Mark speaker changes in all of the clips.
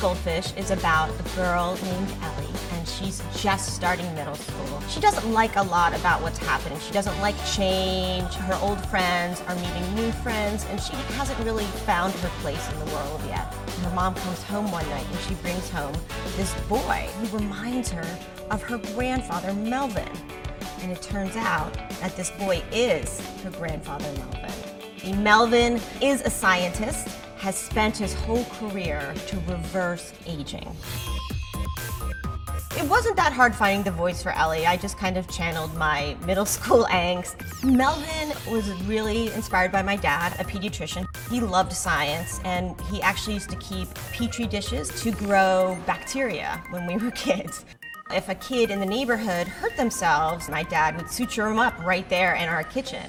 Speaker 1: Goldfish is about a girl named Ellie, and she's just starting middle school. She doesn't like a lot about what's happening. She doesn't like change. Her old friends are meeting new friends, and she hasn't really found her place in the world yet. Her mom comes home one night, and she brings home this boy who reminds her of her grandfather, Melvin. And it turns out that this boy is her grandfather, Melvin. Melvin is a scientist, has spent his whole career to reverse aging. It wasn't that hard finding the voice for Ellie. I just kind of channeled my middle school angst. Melvin was really inspired by my dad, a pediatrician. He loved science, and he actually used to keep petri dishes to grow bacteria when we were kids. If a kid in the neighborhood hurt themselves, my dad would suture them up right there in our kitchen.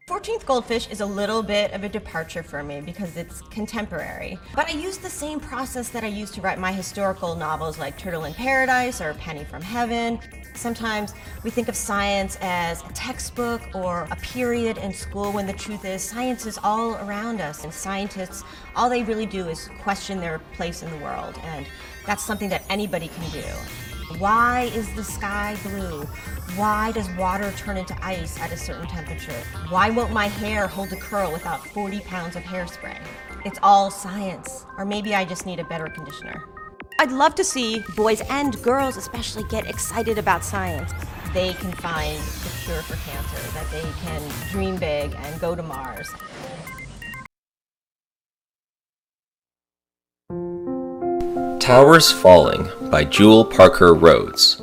Speaker 1: 14th Goldfish is a little bit of a departure for me because it's contemporary. But I use the same process that I used to write my historical novels like Turtle in Paradise or Penny from Heaven. Sometimes we think of science as a textbook or a period in school when the truth is science is all around us, and scientists, all they really do is question their place in the world, and that's something that anybody can do. Why is the sky blue? Why does water turn into ice at a certain temperature? Why won't my hair hold a curl without 40 pounds of hairspray? It's all science. Or maybe I just need a better conditioner. I'd love to see boys and girls especially get excited about science. They can find the cure for cancer, that they can dream big and go to Mars.
Speaker 2: Towers Falling by Jewel Parker Rhodes.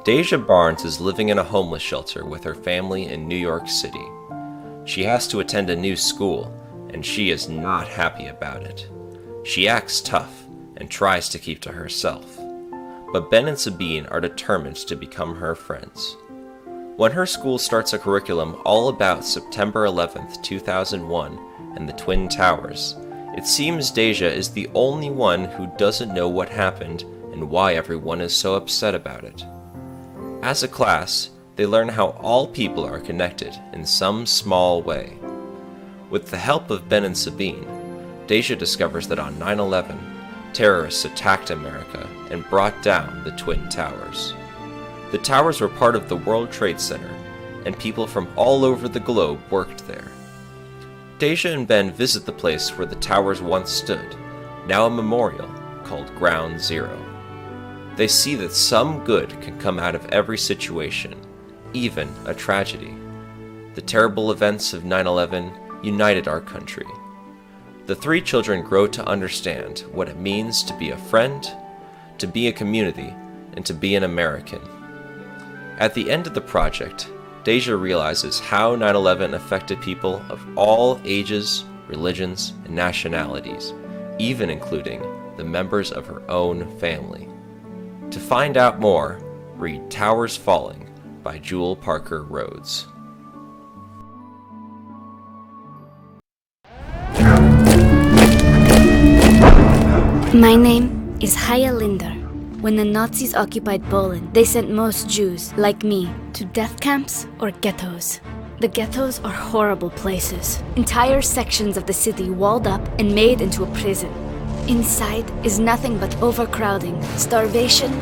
Speaker 2: Deja Barnes is living in a homeless shelter with her family in New York City. She has to attend a new school, and she is not happy about it. She acts tough and tries to keep to herself, but Ben and Sabine are determined to become her friends. When her school starts a curriculum all about September 11th, 2001 and the Twin Towers, it seems Deja is the only one who doesn't know what happened and why everyone is so upset about it. As a class, they learn how all people are connected in some small way. With the help of Ben and Sabine, Deja discovers that on 9/11, terrorists attacked America and brought down the Twin Towers. The towers were part of the World Trade Center, and people from all over the globe worked there. Deja and Ben visit the place where the towers once stood, now a memorial called Ground Zero. They see that some good can come out of every situation, even a tragedy. The terrible events of 9/11 united our country. The three children grow to understand what it means to be a friend, to be a community, and to be an American. At the end of the project, Deja realizes how 9/11 affected people of all ages, religions, and nationalities, even including the members of her own family. To find out more, read Towers Falling by Jewel Parker Rhodes.
Speaker 3: My name is Haya Linder. When the Nazis occupied Poland, they sent most Jews, like me, to death camps or ghettos. The ghettos are horrible places. Entire sections of the city walled up and made into a prison. Inside is nothing but overcrowding, starvation,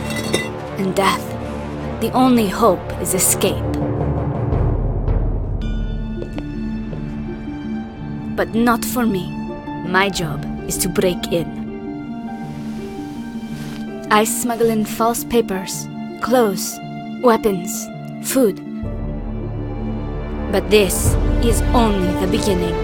Speaker 3: and death. The only hope is escape. But not for me. My job is to break in. I smuggle in false papers, clothes, weapons, food. But this is only the beginning.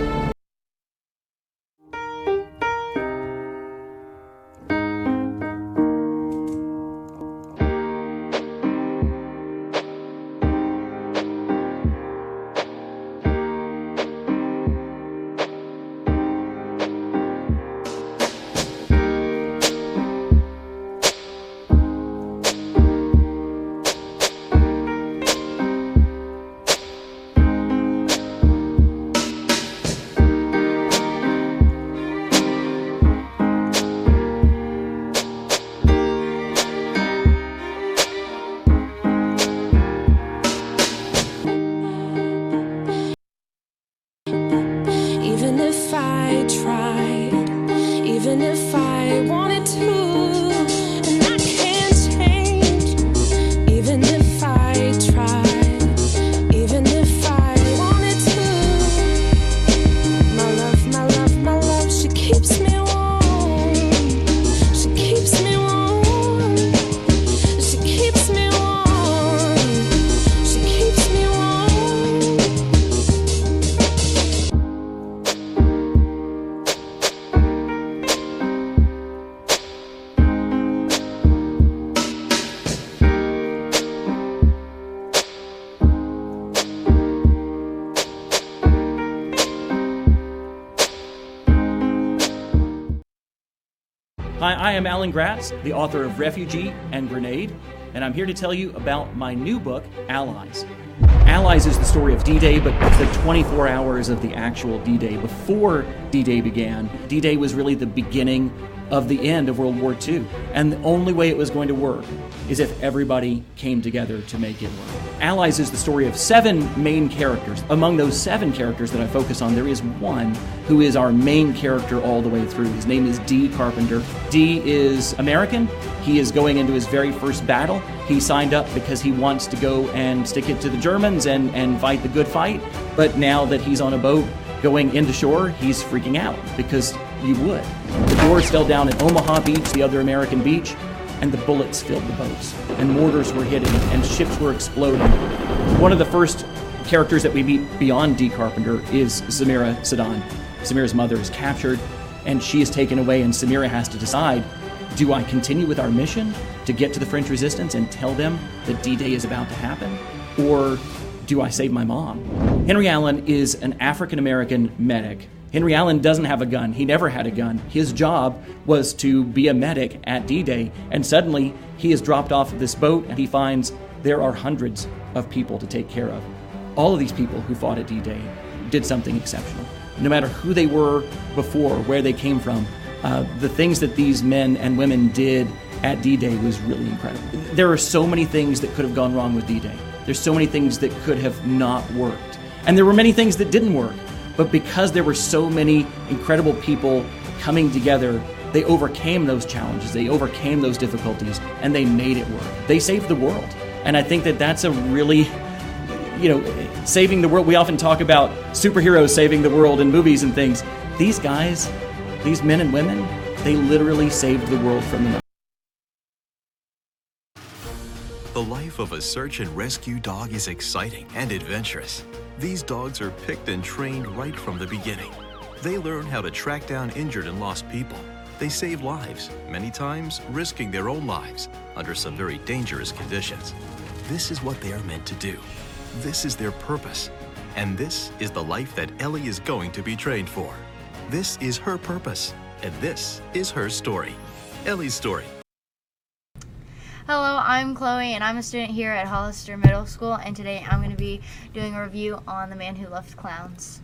Speaker 4: Hi, I am Alan Gratz, the author of Refugee and Grenade, and I'm here to tell you about my new book, Allies. Allies is the story of D-Day, but the 24 hours of the actual D-Day. Before D-Day began, D-Day was really the beginning of the end of World War II. And the only way it was going to work is if everybody came together to make it work. Allies is the story of 7 main characters. Among those 7 characters that I focus on, there is one who is our main character all the way through. His name is D. Carpenter. D is American. He is going into his very first battle. He signed up because he wants to go and stick it to the Germans and fight the good fight. But now that he's on a boat going into shore, he's freaking out because you would. The doors fell down at Omaha Beach, the other American beach, and the bullets filled the boats, and mortars were hitting, and ships were exploding. One of the first characters that we meet beyond D. Carpenter is Samira Sadan. Samira's mother is captured, and she is taken away, and Samira has to decide, do I continue with our mission to get to the French resistance and tell them that D-Day is about to happen? Or do I save my mom? Henry Allen is an African-American medic. Henry Allen doesn't have a gun. He never had a gun. His job was to be a medic at D-Day, and suddenly he is dropped off of this boat and he finds there are hundreds of people to take care of. All of these people who fought at D-Day did something exceptional. No matter who they were before, where they came from, the things that these men and women did at D-Day was really incredible. There are so many things that could have gone wrong with D-Day. There's so many things that could have not worked. And there were many things that didn't work. But because there were so many incredible people coming together, they overcame those challenges, they overcame those difficulties, and they made it work. They saved the world. And I think that that's a really, saving the world. We often talk about superheroes saving the world in movies and things. These guys, these men and women, they literally saved the world from the.
Speaker 5: The life of a search and rescue dog is exciting and adventurous. These dogs are picked and trained right from the beginning. They learn how to track down injured and lost people. They save lives, many times risking their own lives under some very dangerous conditions. This is what they are meant to do. This is their purpose. And this is the life that Ellie is going to be trained for. This is her purpose, and this is her story. Ellie's story.
Speaker 6: Hello, I'm Chloe, and I'm a student here at Hollister Middle School, and today I'm going to be doing a review on The Man Who Loved Clowns.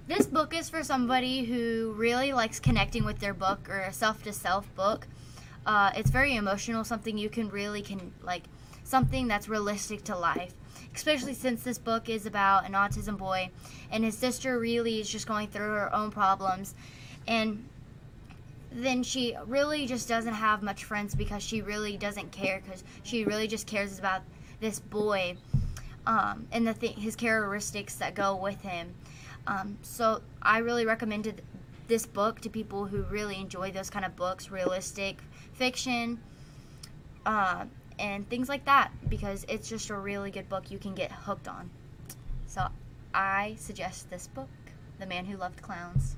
Speaker 6: This book is for somebody who really likes connecting with their book, or a self-to-self book. It's very emotional, something you can really something that's realistic to life. Especially since this book is about an autism boy, and his sister really is just going through her own problems, and then she really just doesn't have much friends because she really doesn't care, because she really just cares about this boy and his characteristics that go with him. So I really recommended this book to people who really enjoy those kind of books, realistic fiction, and things like that, because it's just a really good book you can get hooked on. So I suggest this book, The Man Who Loved Clowns.